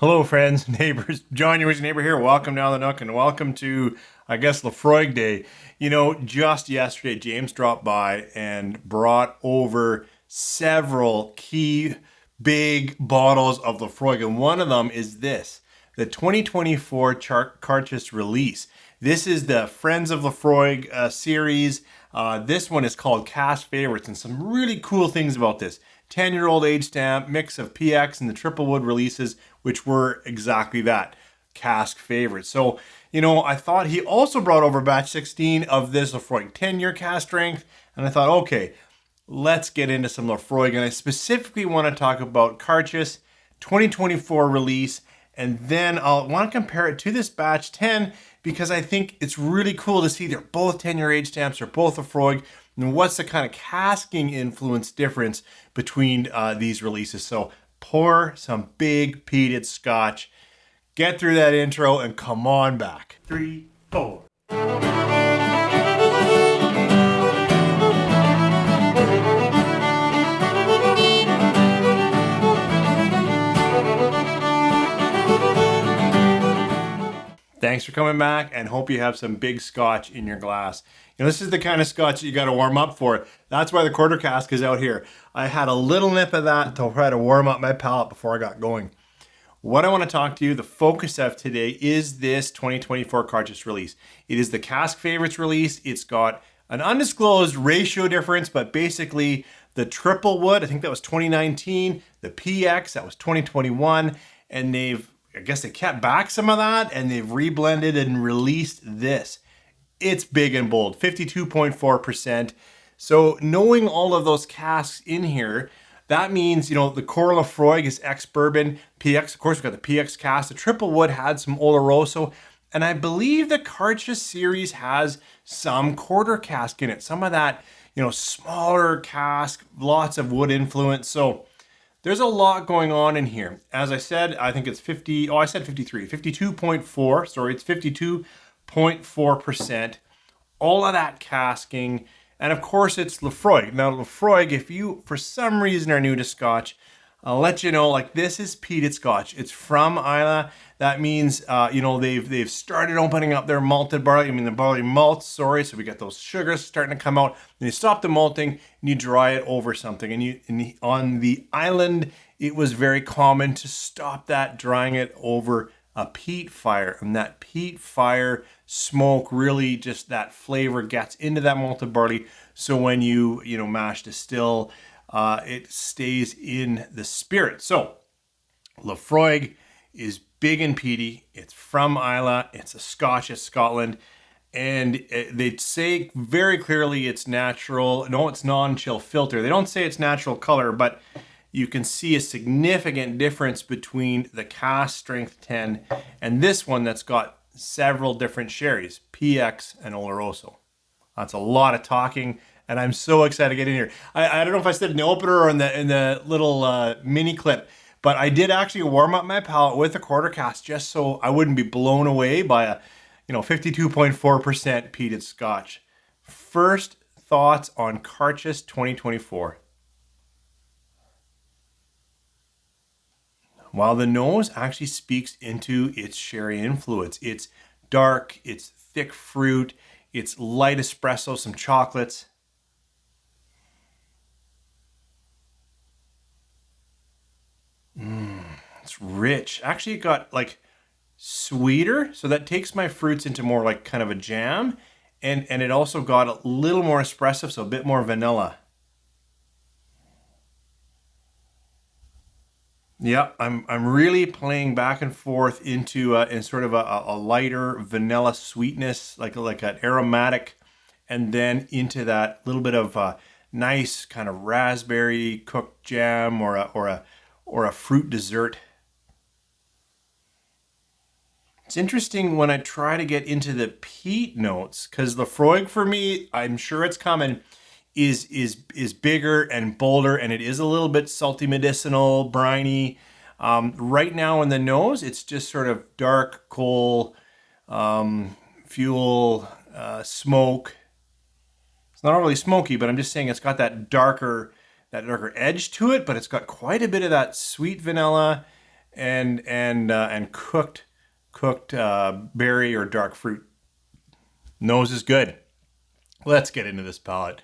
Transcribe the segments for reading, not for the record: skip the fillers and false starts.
Hello, friends, neighbors. John, your neighbor here. Welcome down the Nook and welcome to, I guess, Laphroaig Day. You know, just yesterday, James dropped by and brought over several key big bottles of Laphroaig, and one of them is this, the 2024 Càirdeas release. This is the Friends of Laphroaig series. This one is called Cask Favorites, and some really cool things about this. 10-year-old age stamp, mix of PX and the triple wood releases, which were exactly that, cask favorites. So, you know, I thought he also brought over batch 16 of this Laphroaig 10-year cask strength, and I thought, okay, let's get into some Laphroaig, and I specifically want to talk about Càirdeas 2024 release, and then I'll want to compare it to this batch 10 because I think it's really cool to see they're both 10-year age stamps, they're both Laphroaig, and what's the kind of casking influence difference between these releases. So pour some big peated scotch, get through that intro, and come on back. 3, 4. Thanks for coming back, and hope you have some big scotch in your glass. You know, this is the kind of scotch that you got to warm up for. That's why the quarter cask is out here. I had a little nip of that to try to warm up my palate before I got going. What I want to talk to you, the focus of today, is this 2024 Càirdeas release. It is the Cask Favorites release. It's got an undisclosed ratio difference, but basically the triple wood, I think that was 2019, the PX, that was 2021, and I guess they kept back some of that and they've reblended and released this. It's big and bold, 52.4%. So knowing all of those casks in here, that means, you know, the core Laphroaig is ex-bourbon. PX, of course, we've got the PX cask. The triple wood had some Oloroso. And I believe the Càirdeas series has some quarter cask in it. Some of that, you know, smaller cask, lots of wood influence. So there's a lot going on in here. As I said, I think it's 52.4. Sorry, it's 52.4%. All of that casking. And of course, it's Laphroaig. Now, Laphroaig, if you, for some reason, are new to Scotch, I'll let you know, like, this is peated Scotch. It's from Islay. That means, you know, they've started opening up their malted barley. The barley malts, sorry. So we got those sugars starting to come out. And you stop the malting and you dry it over something. And on the island, it was very common to stop that, drying it over a peat fire. And that peat fire smoke really just, that flavor gets into that malted barley. So when you mash distill, it stays in the spirit. So Laphroaig is big and peaty. It's from Islay. It's a Scotch, it's Scotland. And they say very clearly it's natural. No, it's non-chill filter. They don't say it's natural color, but you can see a significant difference between the Cask Strength 10 and this one that's got several different sherries, PX and Oloroso. That's a lot of talking, and I'm so excited to get in here. I don't know if I said in the opener or in the little mini clip, but I did actually warm up my palate with a quarter cask just so I wouldn't be blown away by a 52.4% peated Scotch. First thoughts on Càirdeas 2024. While the nose actually speaks into its sherry influence. It's dark, it's thick fruit, it's light espresso, some chocolates. It's rich. Actually, it got like sweeter, so that takes my fruits into more like kind of a jam, and it also got a little more espresso, so a bit more vanilla. Yeah, I'm really playing back and forth into in sort of a lighter vanilla sweetness, like an aromatic, and then into that little bit of nice kind of raspberry cooked jam or a fruit dessert. It's interesting when I try to get into the peat notes, because Laphroaig for me, I'm sure it's coming, is bigger and bolder, and it is a little bit salty, medicinal, briny. Right now in the nose, it's just sort of dark coal, fuel, smoke. It's not really smoky, but I'm just saying it's got that darker edge to it, but it's got quite a bit of that sweet vanilla and cooked berry or dark fruit. Nose is good. Let's get into this palate.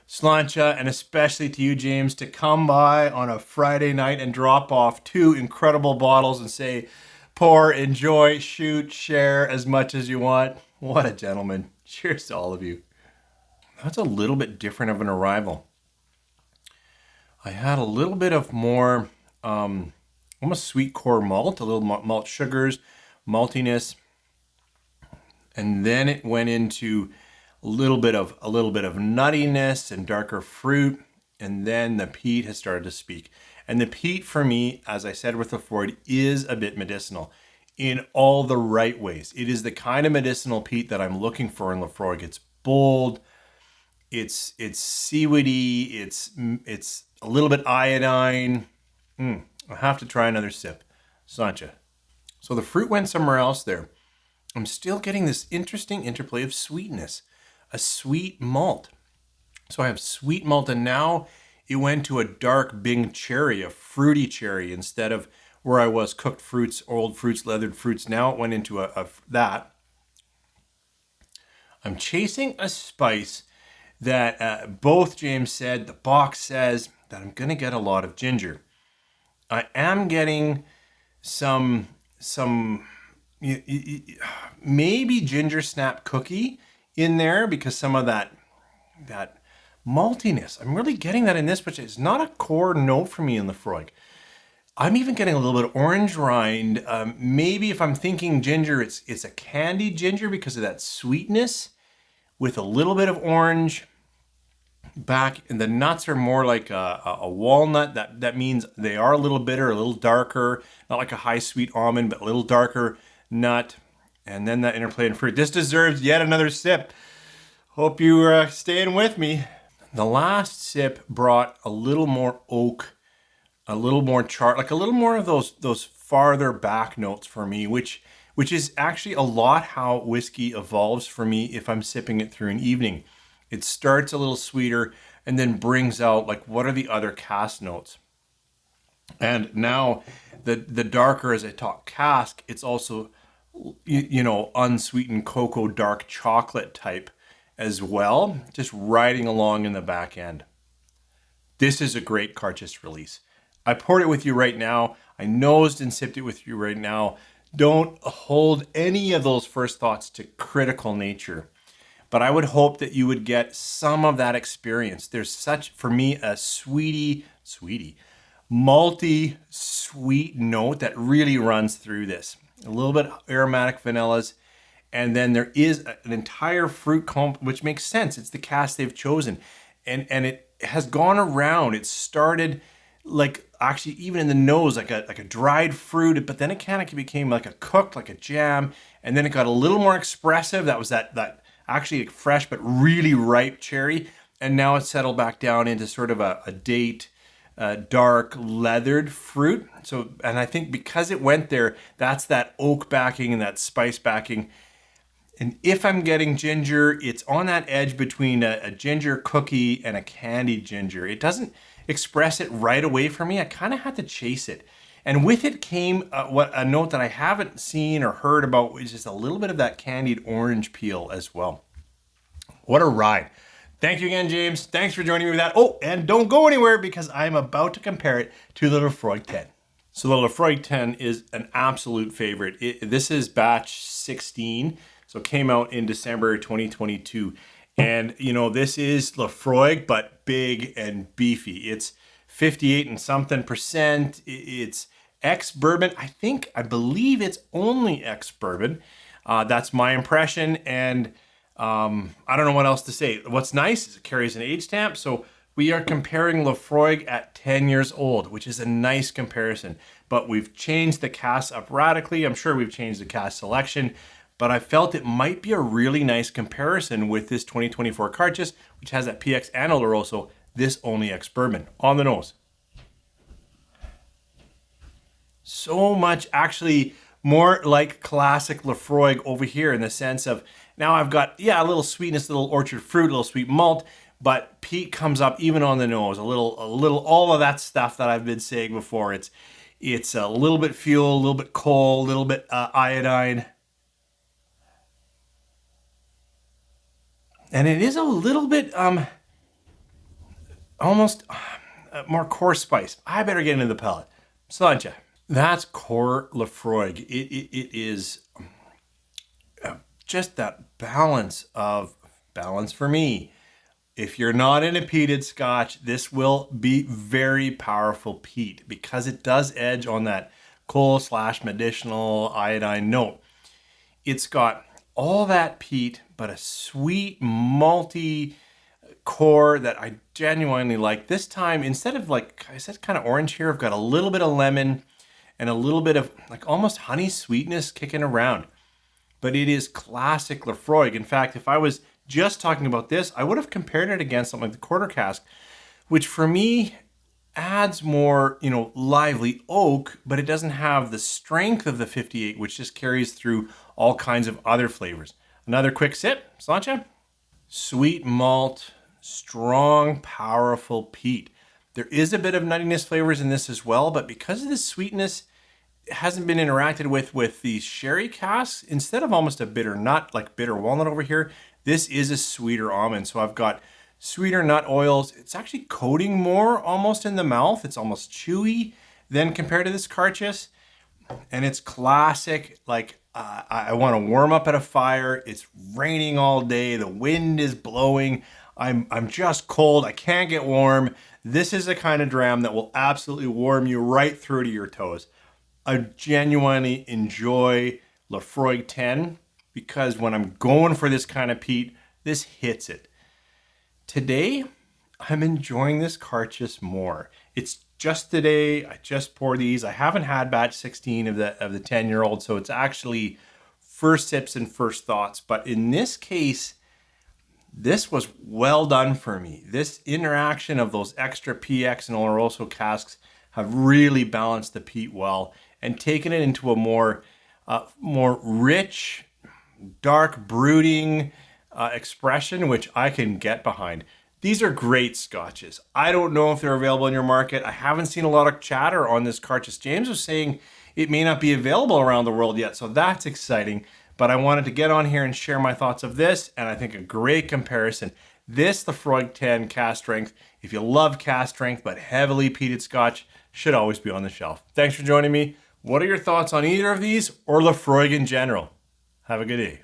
Sláinte, and especially to you, James, to come by on a Friday night and drop off 2 incredible bottles and say, pour, enjoy, shoot, share as much as you want. What a gentleman. Cheers to all of you. That's a little bit different of an arrival. I had a little bit of more almost sweet core malt, a little malt sugars, maltiness, and then it went into a little bit of nuttiness and darker fruit, and then the peat has started to speak. And the peat for me, as I said with Laphroaig, is a bit medicinal in all the right ways. It is the kind of medicinal peat that I'm looking for in Laphroaig. It's bold, it's seaweedy, it's a little bit iodine. I have to try another sip. Sláinte. So the fruit went somewhere else there. I'm still getting this interesting interplay of sweetness. A sweet malt. So I have sweet malt, and now it went to a dark Bing cherry, a fruity cherry, instead of where I was cooked fruits, old fruits, leathered fruits. Now it went into that. I'm chasing a spice that both James said, the box says that I'm going to get a lot of ginger. I am getting some maybe ginger snap cookie in there because some of that maltiness. I'm really getting that in this, but it's not a core note for me in Laphroaig. I'm even getting a little bit of orange rind. Maybe if I'm thinking ginger, it's a candied ginger because of that sweetness with a little bit of orange back. And the nuts are more like a walnut. That means they are a little bitter, a little darker, not like a high sweet almond, but a little darker nut. And then that interplay in fruit. This deserves yet another sip. Hope you are staying with me. The last sip brought a little more oak, a little more char, like a little more of those farther back notes for me, which is actually a lot how whiskey evolves for me if I'm sipping it through an evening. It starts a little sweeter and then brings out like what are the other cask notes. And now the darker, as I talk cask, it's also unsweetened cocoa dark chocolate type as well, just riding along in the back end. This is a great Càirdeas release. I poured it with you right now. I nosed and sipped it with you right now. Don't hold any of those first thoughts to critical nature, but I would hope that you would get some of that experience. There's such, for me, a sweetie, malty, sweet note that really runs through this. A little bit aromatic vanillas, and then there is an entire fruit comp, which makes sense. It's the cask they've chosen, and it has gone around. It started like actually even in the nose like a dried fruit, but then it kind of became like a cooked, like a jam, and then it got a little more expressive. That was that actually fresh but really ripe cherry, and now it's settled back down into sort of a date. Dark leathered fruit. So, and I think because it went there, that's that oak backing and that spice backing. And if I'm getting ginger, it's on that edge between a ginger cookie and a candied ginger. It doesn't express it right away for me. I kind of had to chase it. And with it came a note that I haven't seen or heard about, which is a little bit of that candied orange peel as well. What a ride. Thank you again, James. Thanks for joining me with that. Oh, and don't go anywhere because I'm about to compare it to the Laphroaig 10. So the Laphroaig 10 is an absolute favorite. This is batch 16, so it came out in December 2022. And, this is Laphroaig, but big and beefy. It's 58 and something percent. It's ex-bourbon. I believe it's only ex-bourbon. That's my impression, and I don't know what else to say. What's nice is it carries an age stamp, so we are comparing Laphroaig at 10 years old, which is a nice comparison. But we've changed the cask up radically. I'm sure we've changed the cask selection, but I felt it might be a really nice comparison with this 2024 Càirdeas, which has that PX and Oloroso, this only ex-bourbon. On the nose. So much, actually, more like classic Laphroaig over here in the sense of, now I've got, a little sweetness, a little orchard fruit, a little sweet malt, but peat comes up even on the nose, a little, all of that stuff that I've been saying before. It's a little bit fuel, a little bit coal, a little bit iodine. And it is a little bit almost more coarse spice. I better get into the palate. Sláinte. That's core Laphroaig. It is just that balance for me. If you're not in a peated Scotch, this will be very powerful peat because it does edge on that coal / medicinal iodine note. It's got all that peat, but a sweet malty core that I genuinely like. This time, instead of like I said, kind of orange here, I've got a little bit of lemon and a little bit of like almost honey sweetness kicking around. But it is classic Laphroaig. In fact, if I was just talking about this, I would have compared it against something like the quarter cask, which for me adds more, lively oak, but it doesn't have the strength of the 58, which just carries through all kinds of other flavors. Another quick sip, Sláinte. Sweet malt, strong, powerful peat. There is a bit of nuttiness flavors in this as well, but because of the sweetness, it hasn't been interacted with these sherry casks. Instead of almost a bitter nut, like bitter walnut over here, this is a sweeter almond. So I've got sweeter nut oils. It's actually coating more almost in the mouth. It's almost chewy than compared to this Càirdeas. And it's classic, like I want to warm up at a fire. It's raining all day. The wind is blowing. I'm just cold. I can't get warm. This is the kind of dram that will absolutely warm you right through to your toes. I genuinely enjoy Laphroaig 10 because when I'm going for this kind of peat, this hits it. Today, I'm enjoying this Càirdeas more. It's just today, I just poured these. I haven't had batch 16 of the 10-year-old, so it's actually first sips and first thoughts. But in this case, this was well done for me. This interaction of those extra PX and Oloroso casks have really balanced the peat well and taken it into a more rich, dark, brooding expression, which I can get behind. These are great scotches. I don't know if they're available in your market. I haven't seen a lot of chatter on this Càirdeas. James was saying it may not be available around the world yet, so that's exciting. But I wanted to get on here and share my thoughts of this, and I think a great comparison. This, the Laphroaig 10 Cask Strength, if you love Cask Strength but heavily peated Scotch, should always be on the shelf. Thanks for joining me. What are your thoughts on either of these or Laphroaig in general? Have a good day.